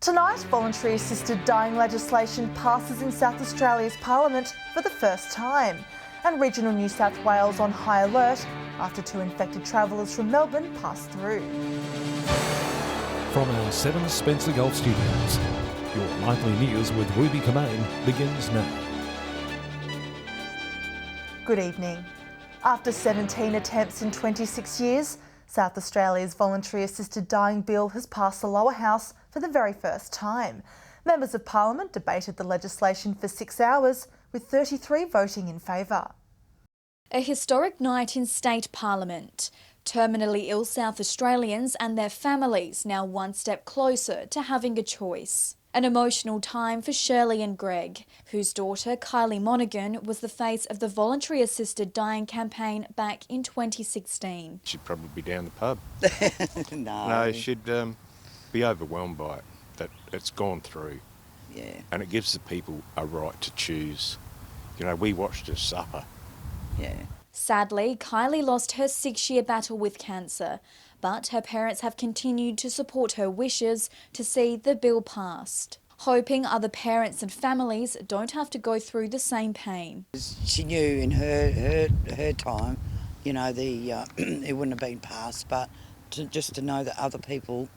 Tonight, voluntary assisted dying legislation passes in South Australia's Parliament for the first time, and regional New South Wales on high alert after 2 infected travellers from Melbourne passed through. From our 7 Spencer Golf Studios, your nightly news with Ruby Kamain begins now. Good evening. After 17 attempts in 26 years, South Australia's voluntary assisted dying bill has passed the lower house for the very first time. Members of Parliament debated the legislation for 6 hours, with 33 voting in favour. A historic night in state parliament. Terminally ill South Australians and their families now one step closer to having a choice. An emotional time for Shirley and Greg, whose daughter Kylie Monaghan was the face of the voluntary assisted dying campaign back in 2016. She'd probably be down the pub. No, she'd be overwhelmed by it, that it's gone through. Yeah. And it gives the people a right to choose. You know, we watched her suffer. Yeah. Sadly, Kylie lost her 6-year battle with cancer, but her parents have continued to support her wishes to see the bill passed, hoping other parents and families don't have to go through the same pain. She knew in her time, you know, it wouldn't have been passed, but just to know that other people,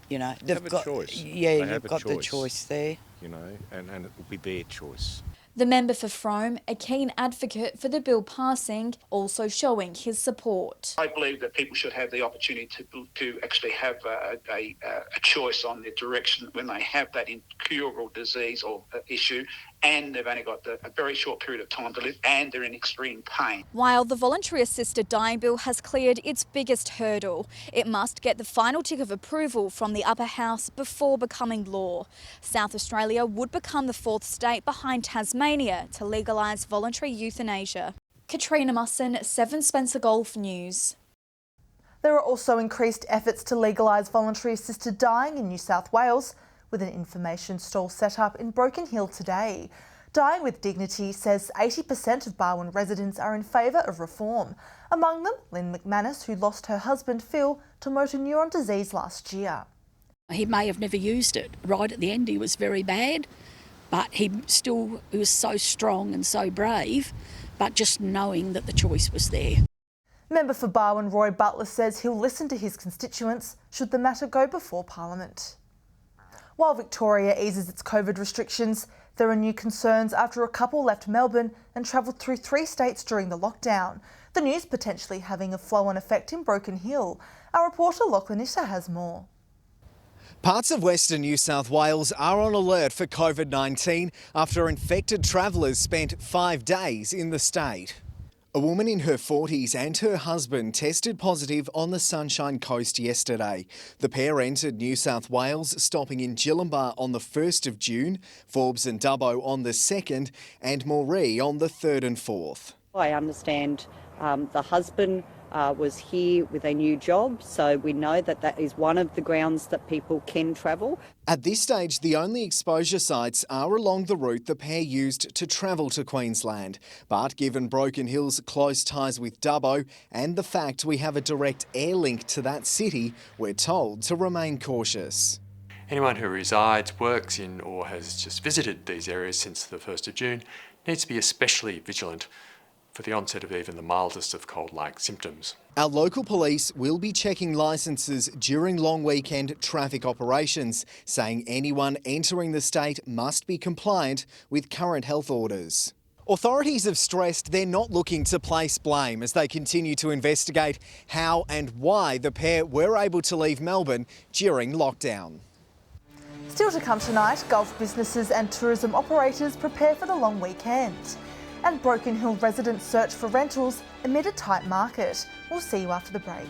you know, they've got a choice. Yeah, you've got the choice there. You know, and it will be their choice. The member for Frome, a keen advocate for the bill passing, also showing his support. I believe that people should have the opportunity to actually have a choice on their direction when they have that incurable disease or issue, and they've only got a very short period of time to live and they're in extreme pain. While the voluntary assisted dying bill has cleared its biggest hurdle, it must get the final tick of approval from the upper house before becoming law. South Australia would become the 4th state behind Tasmania to legalise voluntary euthanasia. Katrina Musson, 7 Spencer Golf News. There are also increased efforts to legalise voluntary assisted dying in New South Wales, with an information stall set up in Broken Hill today. Dying with Dignity says 80% of Barwon residents are in favour of reform. Among them, Lynn McManus, who lost her husband Phil to motor neuron disease last year. He may have never used it. Right at the end he was very bad, but he was so strong and so brave, but just knowing that the choice was there. Member for Barwon Roy Butler says he'll listen to his constituents should the matter go before Parliament. While Victoria eases its COVID restrictions, there are new concerns after a couple left Melbourne and travelled through 3 states during the lockdown. The news potentially having a flow-on effect in Broken Hill. Our reporter Lachlan Issa has more. Parts of Western New South Wales are on alert for COVID-19 after infected travellers spent 5 days in the state. A woman in her 40s and her husband tested positive on the Sunshine Coast yesterday. The pair entered New South Wales, stopping in Gillimbah on the 1st of June, Forbes and Dubbo on the 2nd, and Moree on the 3rd and 4th. I understand the husband was here with a new job, so we know that that is one of the grounds that people can travel. At this stage, the only exposure sites are along the route the pair used to travel to Queensland. But given Broken Hill's close ties with Dubbo and the fact we have a direct air link to that city, we're told to remain cautious. Anyone who resides, works in or has just visited these areas since the 1st of June needs to be especially vigilant for the onset of even the mildest of cold-like symptoms. Our local police will be checking licences during long weekend traffic operations, saying anyone entering the state must be compliant with current health orders. Authorities have stressed they're not looking to place blame as they continue to investigate how and why the pair were able to leave Melbourne during lockdown. Still to come tonight, golf businesses and tourism operators prepare for the long weekend. And Broken Hill residents search for rentals amid a tight market. We'll see you after the break.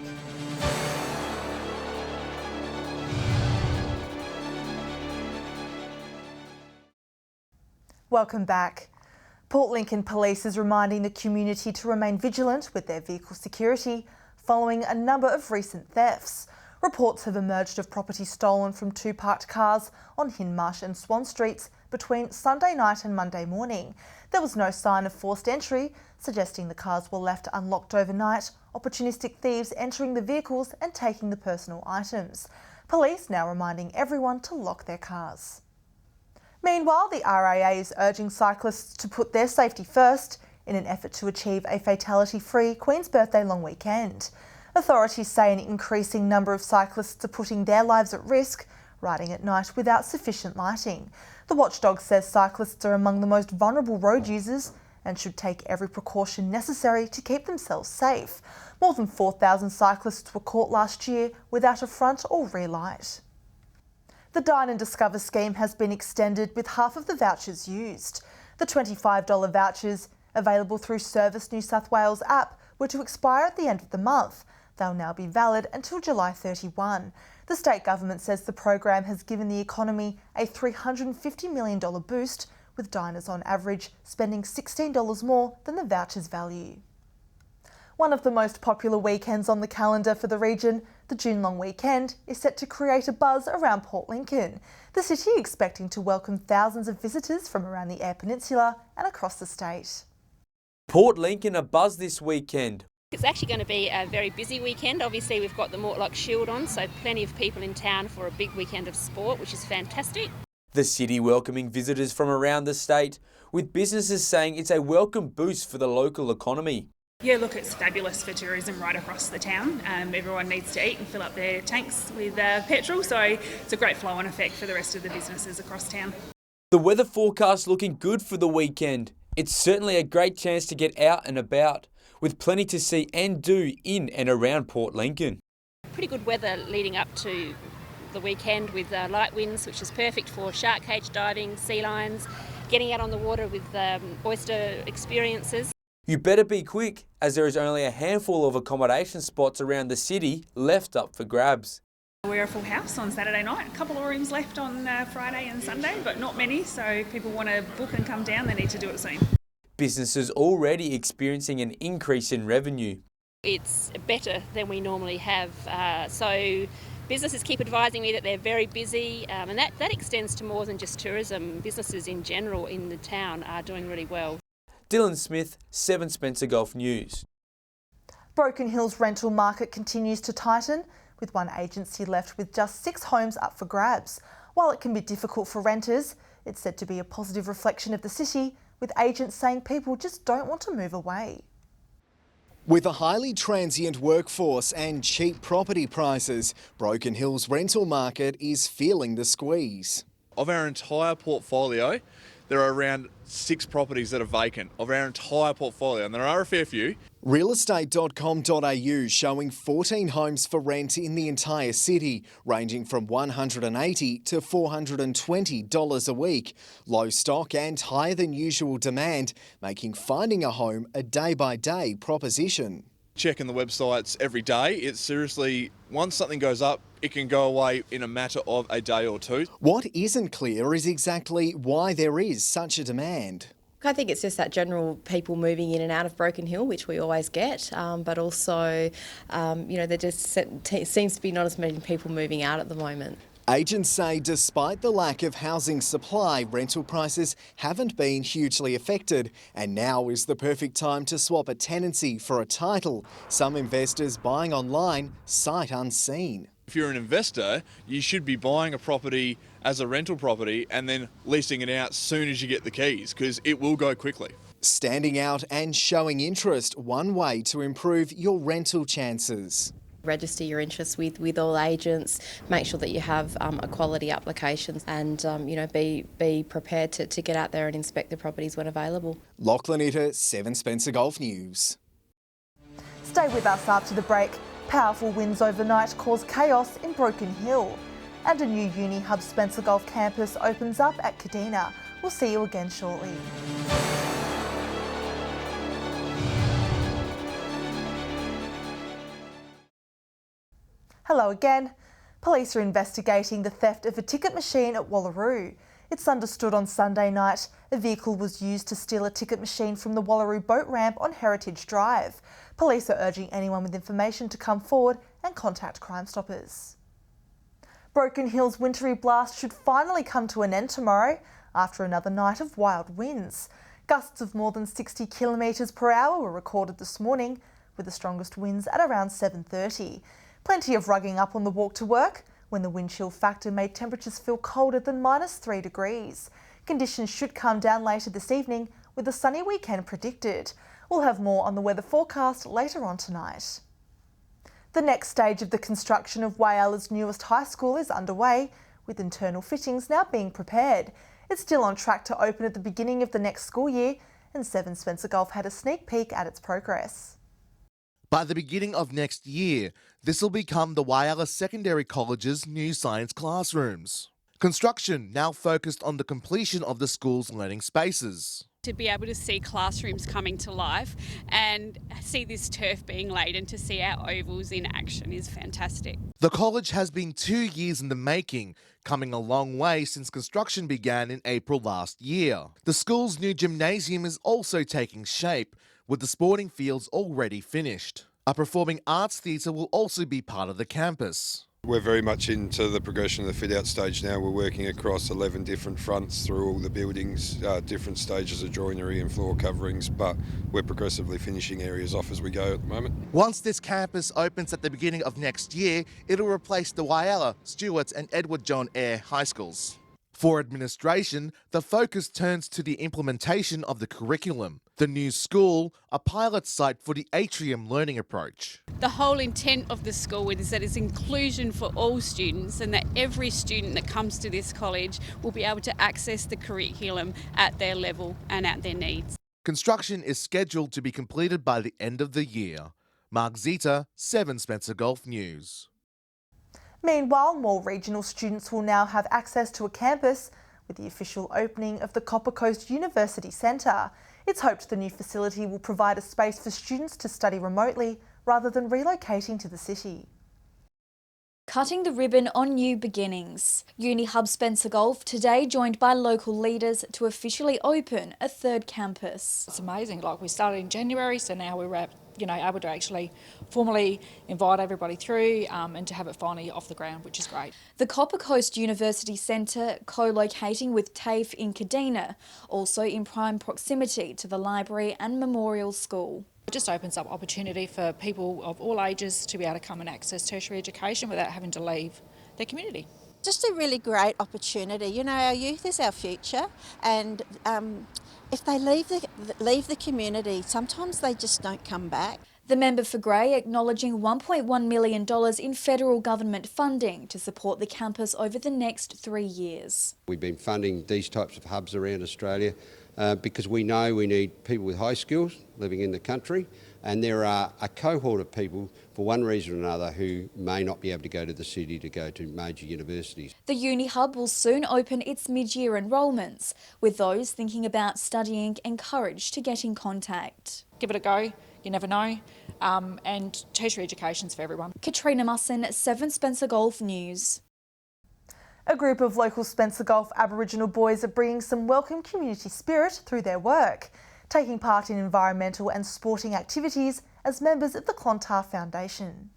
Welcome back. Port Lincoln Police is reminding the community to remain vigilant with their vehicle security following a number of recent thefts. Reports have emerged of property stolen from 2 parked cars on Hindmarsh and Swan Streets between Sunday night and Monday morning. There was no sign of forced entry, suggesting the cars were left unlocked overnight, opportunistic thieves entering the vehicles and taking the personal items. Police now reminding everyone to lock their cars. Meanwhile, the RAA is urging cyclists to put their safety first in an effort to achieve a fatality-free Queen's Birthday long weekend. Authorities say an increasing number of cyclists are putting their lives at risk riding at night without sufficient lighting. The watchdog says cyclists are among the most vulnerable road users and should take every precaution necessary to keep themselves safe. More than 4,000 cyclists were caught last year without a front or rear light. The Dine and Discover scheme has been extended with half of the vouchers used. The $25 vouchers available through Service New South Wales app were to expire at the end of the month. They'll now be valid until July 31. The state government says the program has given the economy a $350 million boost, with diners on average spending $16 more than the voucher's value. One of the most popular weekends on the calendar for the region, the June long weekend, is set to create a buzz around Port Lincoln. The city expecting to welcome thousands of visitors from around the Eyre Peninsula and across the state. Port Lincoln a buzz this weekend. It's actually going to be a very busy weekend. Obviously we've got the Mortlock Shield on, so plenty of people in town for a big weekend of sport, which is fantastic. The city welcoming visitors from around the state, with businesses saying it's a welcome boost for the local economy. Yeah, look, it's fabulous for tourism right across the town. Everyone needs to eat and fill up their tanks with petrol, so it's a great flow-on effect for the rest of the businesses across town. The weather forecast looking good for the weekend. It's certainly a great chance to get out and about, with plenty to see and do in and around Port Lincoln. Pretty good weather leading up to the weekend with light winds, which is perfect for shark cage diving, sea lions, getting out on the water with oyster experiences. You better be quick, as there is only a handful of accommodation spots around the city left up for grabs. We're a full house on Saturday night, a couple of rooms left on Friday and Sunday, but not many, so if people want to book and come down, they need to do it soon. Businesses already experiencing an increase in revenue. It's better than we normally have, so businesses keep advising me that they're very busy, and that extends to more than just tourism. Businesses in general in the town are doing really well. Dylan Smith, 7 Spencer Gulf News. Broken Hill's rental market continues to tighten, with one agency left with just 6 homes up for grabs. While it can be difficult for renters, it's said to be a positive reflection of the city, with agents saying people just don't want to move away. With a highly transient workforce and cheap property prices, Broken Hill's rental market is feeling the squeeze. Of our entire portfolio, there are around 6 properties that are vacant of our entire portfolio, and there are a fair few. Realestate.com.au showing 14 homes for rent in the entire city, ranging from $180 to $420 a week. Low stock and higher than usual demand, making finding a home a day-by-day proposition. Checking the websites every day. It's seriously, once something goes up, it can go away in a matter of a day or two. What isn't clear is exactly why there is such a demand. I think it's just that general people moving in and out of Broken Hill, which we always get, but also, there just seems to be not as many people moving out at the moment. Agents say despite the lack of housing supply, rental prices haven't been hugely affected, and now is the perfect time to swap a tenancy for a title. Some investors buying online sight unseen. If you're an investor, you should be buying a property as a rental property and then leasing it out as soon as you get the keys, because it will go quickly. Standing out and showing interest, one way to improve your rental chances. Register your interest with all agents, make sure that you have a quality application and, be prepared to get out there and inspect the properties when available. Lachlan Itter, 7 Spencer Gulf News. Stay with us after the break. Powerful winds overnight caused chaos in Broken Hill. And a new Uni Hub Spencer Gulf campus opens up at Kadina. We'll see you again shortly. Hello again. Police are investigating the theft of a ticket machine at Wallaroo. It's understood on Sunday night a vehicle was used to steal a ticket machine from the Wallaroo boat ramp on Heritage Drive. Police are urging anyone with information to come forward and contact Crime Stoppers. Broken Hill's wintry blast should finally come to an end tomorrow after another night of wild winds. Gusts of more than 60 kilometres per hour were recorded this morning, with the strongest winds at around 7:30. Plenty of rugging up on the walk to work, when the wind chill factor made temperatures feel colder than -3 degrees. Conditions should calm down later this evening with a sunny weekend predicted. We'll have more on the weather forecast later on tonight. The next stage of the construction of Whyalla's newest high school is underway, with internal fittings now being prepared. It's still on track to open at the beginning of the next school year, and Seven Spencer Gulf had a sneak peek at its progress. By the beginning of next year, this will become the Whyalla Secondary College's new science classrooms. Construction now focused on the completion of the school's learning spaces. To be able to see classrooms coming to life and see this turf being laid and to see our ovals in action is fantastic. The college has been 2 years in the making, coming a long way since construction began in April last year. The school's new gymnasium is also taking shape, with the sporting fields already finished. A performing arts theatre will also be part of the campus. We're very much into the progression of the fit-out stage now. We're working across 11 different fronts through all the buildings, different stages of joinery and floor coverings, but we're progressively finishing areas off as we go at the moment. Once this campus opens at the beginning of next year, it'll replace the Whyalla, Stewart and Edward John Eyre high schools. For administration, the focus turns to the implementation of the curriculum. The new school, a pilot site for the Atrium learning approach. The whole intent of the school is that it's inclusion for all students and that every student that comes to this college will be able to access the curriculum at their level and at their needs. Construction is scheduled to be completed by the end of the year. Mark Zita, 7 Spencer Gulf News. Meanwhile, more regional students will now have access to a campus with the official opening of the Copper Coast University Centre. It's hoped the new facility will provide a space for students to study remotely rather than relocating to the city. Cutting the ribbon on new beginnings. Uni Hub Spencer Gulf today joined by local leaders to officially open a third campus. It's amazing, like we started in January, so now we're able to actually formally invite everybody through and to have it finally off the ground, which is great. The Copper Coast University Centre, co-locating with TAFE in Kadina, also in prime proximity to the library and memorial school. It just opens up opportunity for people of all ages to be able to come and access tertiary education without having to leave their community. Just a really great opportunity. You know, our youth is our future, and if they leave the community, sometimes they just don't come back. The member for Grey acknowledging $1.1 million in federal government funding to support the campus over the next 3 years. We've been funding these types of hubs around Australia because we know we need people with high skills living in the country, and there are a cohort of people for one reason or another who may not be able to go to the city to go to major universities. The Uni Hub will soon open its mid-year enrolments, with those thinking about studying encouraged to get in contact. Give it a go, you never know, and tertiary education's for everyone. Katrina Musson, 7 Spencer Gulf News. A group of local Spencer Gulf Aboriginal boys are bringing some welcome community spirit through their work, taking part in environmental and sporting activities as members of the Clontarr Foundation.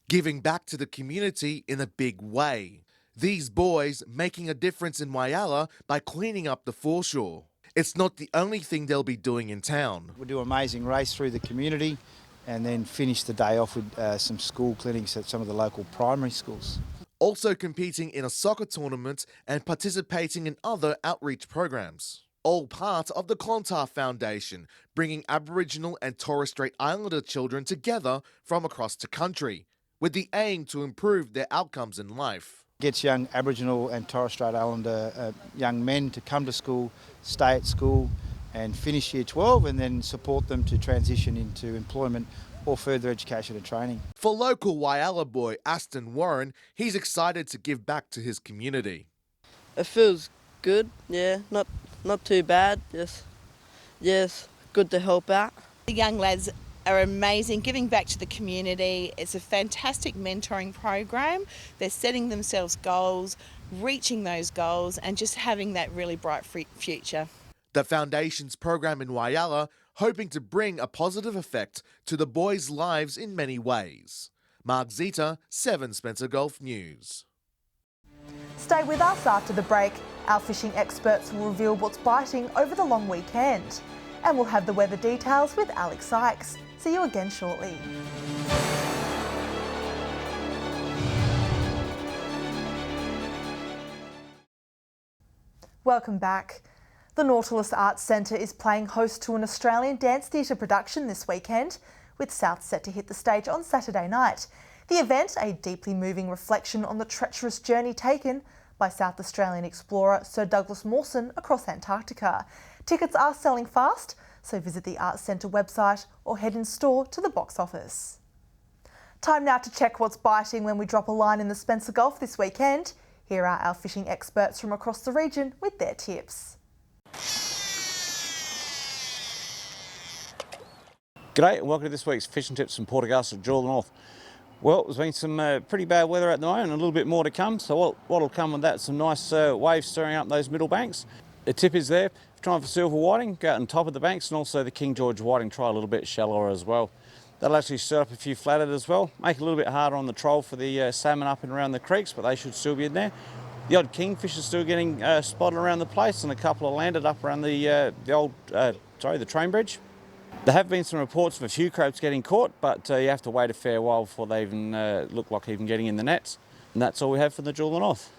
Giving back to the community in a big way. These boys making a difference in Whyalla by cleaning up the foreshore. It's not the only thing they'll be doing in town. We'll do an amazing race through the community and then finish the day off with some school clinics at some of the local primary schools. Also competing in a soccer tournament and participating in other outreach programs. All part of the Clontarr Foundation, bringing Aboriginal and Torres Strait Islander children together from across the country, with the aim to improve their outcomes in life. Gets young Aboriginal and Torres Strait Islander young men to come to school, stay at school and finish Year 12 and then support them to transition into employment or further education and training. For local Whyalla boy Aston Warren, he's excited to give back to his community. It feels good, yeah, not too bad, yes, good to help out. The young lads are amazing, giving back to the community. It's a fantastic mentoring program. They're setting themselves goals, reaching those goals and just having that really bright future. The Foundation's program in Whyalla hoping to bring a positive effect to the boys' lives in many ways. Mark Zita, 7 Spencer Gulf News. Stay with us after the break. Our fishing experts will reveal what's biting over the long weekend. And we'll have the weather details with Alex Sykes. See you again shortly. Welcome back. The Nautilus Arts Centre is playing host to an Australian dance theatre production this weekend, with South set to hit the stage on Saturday night. The event, a deeply moving reflection on the treacherous journey taken by South Australian explorer Sir Douglas Mawson across Antarctica. Tickets are selling fast, so visit the Arts Centre website or head in store to the box office. Time now to check what's biting when we drop a line in the Spencer Gulf this weekend. Here are our fishing experts from across the region with their tips. G'day and welcome to this week's Fishing Tips from Port Augusta, Jewel North. Well, there's been some pretty bad weather at the moment and a little bit more to come, so what'll come with that, some nice waves stirring up those middle banks. The tip is there, if you're trying for silver whiting, go out on top of the banks, and also the King George whiting, try a little bit shallower as well. That'll actually stir up a few flathead as well, make it a little bit harder on the troll for the salmon up and around the creeks, but they should still be in there. The odd kingfish is still getting spotted around the place, and a couple are landed up around the train bridge. There have been some reports of a few crabs getting caught, but you have to wait a fair while before they even look like even getting in the nets. And that's all we have for the Jewel North.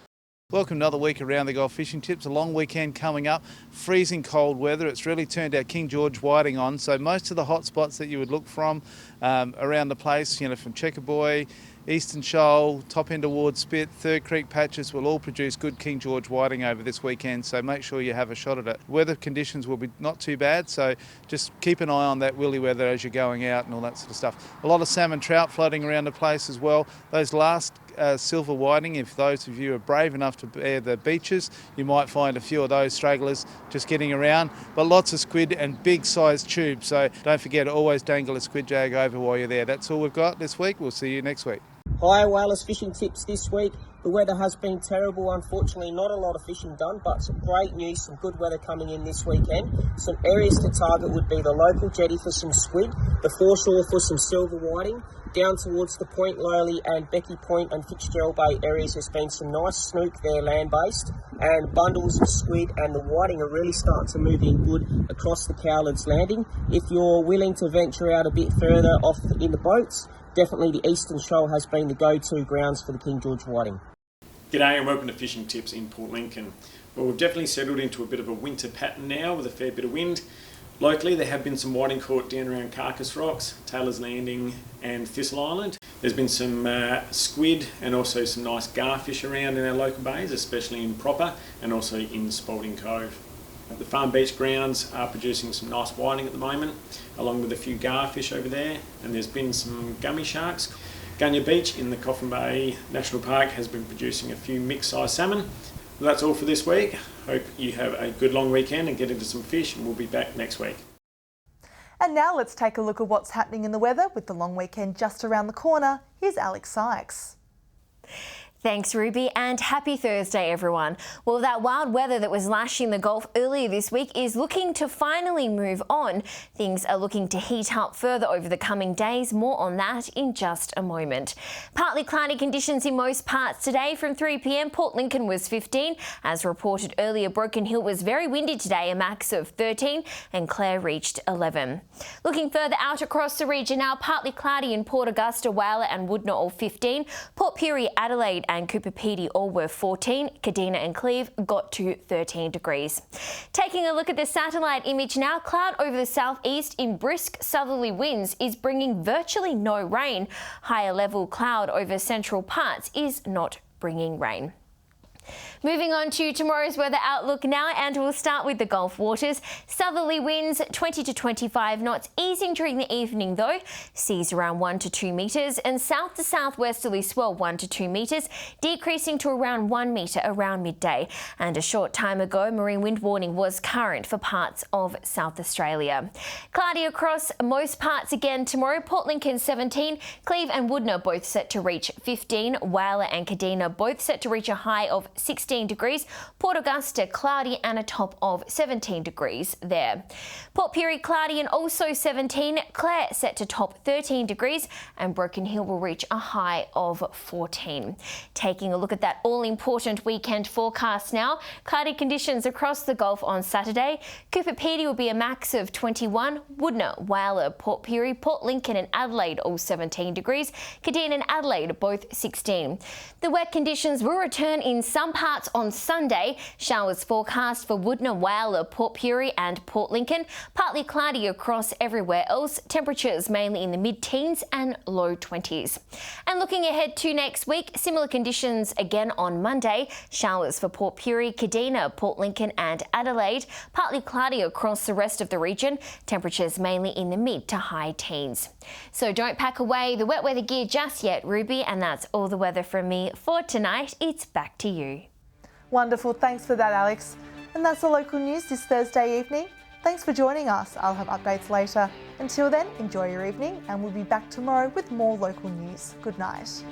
Welcome to another week around the Gulf Fishing Tips. A long weekend coming up, freezing cold weather. It's really turned our King George whiting on, so most of the hot spots that you would look from around the place, you know, from Checkerboy, Eastern Shoal, top end of Ward Spit, Third Creek patches will all produce good King George whiting over this weekend, so make sure you have a shot at it. Weather conditions will be not too bad, so just keep an eye on that willy weather as you're going out and all that sort of stuff. A lot of salmon trout floating around the place as well. Those last silver whiting, if those of you are brave enough to bear the beaches, you might find a few of those stragglers just getting around, but lots of squid and big sized tubes, so don't forget to always dangle a squid jag over while you're there. That's all we've got this week. We'll see you next week. Hi, Whalers Fishing Tips this week. The weather has been terrible, unfortunately not a lot of fishing done, but some great news, some good weather coming in this weekend. Some areas to target would be the local jetty for some squid, the foreshore for some silver whiting, down towards the Point Lowly and Becky Point and Fitzgerald Bay areas there's been some nice snook there land-based, and bundles of squid and the whiting are really starting to move in good across the Cowlards Landing. If you're willing to venture out a bit further off in the boats, definitely the Eastern Shoal has been the go-to grounds for the King George whiting. G'day and welcome to Fishing Tips in Port Lincoln. Well, we've definitely settled into a bit of a winter pattern now with a fair bit of wind. Locally there have been some whiting caught down around Carcass Rocks, Taylor's Landing and Thistle Island. There's been some squid and also some nice garfish around in our local bays, especially in Proper and also in Spalding Cove. The Farm Beach grounds are producing some nice whiting at the moment, along with a few garfish over there, and there's been some gummy sharks. Gunya Beach in the Coffin Bay National Park has been producing a few mixed-sized salmon. Well, that's all for this week. Hope you have a good long weekend and get into some fish, and we'll be back next week. And now let's take a look at what's happening in the weather with the long weekend just around the corner. Here's Alex Sykes. Thanks, Ruby, and happy Thursday, everyone. Well, that wild weather that was lashing the Gulf earlier this week is looking to finally move on. Things are looking to heat up further over the coming days. More on that in just a moment. Partly cloudy conditions in most parts today. From 3 p.m, Port Lincoln was 15. As reported earlier, Broken Hill was very windy today, a max of 13, and Clare reached 11. Looking further out across the region now, partly cloudy in Port Augusta, Whyalla and Woodna all 15. Port Pirie, Adelaide and Cooper Pedy all were 14. Kadina and Cleve got to 13 degrees. Taking a look at the satellite image now, cloud over the southeast in brisk southerly winds is bringing virtually no rain. Higher level cloud over central parts is not bringing rain. Moving on to tomorrow's weather outlook now, and we'll start with the Gulf waters. Southerly winds 20 to 25 knots, easing during the evening though. Seas around 1 to 2 metres, and south to southwesterly swell 1 to 2 metres, decreasing to around 1 metre around midday. And a short time ago, marine wind warning was current for parts of South Australia. Cloudy across most parts again tomorrow. Port Lincoln 17, Cleve and Woodna both set to reach 15, Whyalla and Kadina both set to reach a high of 16 degrees, Port Augusta cloudy and a top of 17 degrees there. Port Pirie cloudy and also 17, Clare set to top 13 degrees, and Broken Hill will reach a high of 14. Taking a look at that all-important weekend forecast now, cloudy conditions across the Gulf on Saturday. Cooper Pedy will be a max of 21, Woodna, Whyalla, Port Pirie, Port Lincoln and Adelaide all 17 degrees, Kadina and Adelaide both 16. The wet conditions will return in some parts But on Sunday, showers forecast for Woodna, Whyalla, Port Pirie and Port Lincoln. Partly cloudy across everywhere else. Temperatures mainly in the mid-teens and low 20s. And looking ahead to next week, similar conditions again on Monday. Showers for Port Pirie, Kadina, Port Lincoln and Adelaide. Partly cloudy across the rest of the region. Temperatures mainly in the mid to high teens. So don't pack away the wet weather gear just yet, Ruby, and that's all the weather from me for tonight. It's back to you. Wonderful, thanks for that, Alex. And that's the local news this Thursday evening. Thanks for joining us. I'll have updates later. Until then, enjoy your evening and we'll be back tomorrow with more local news. Good night.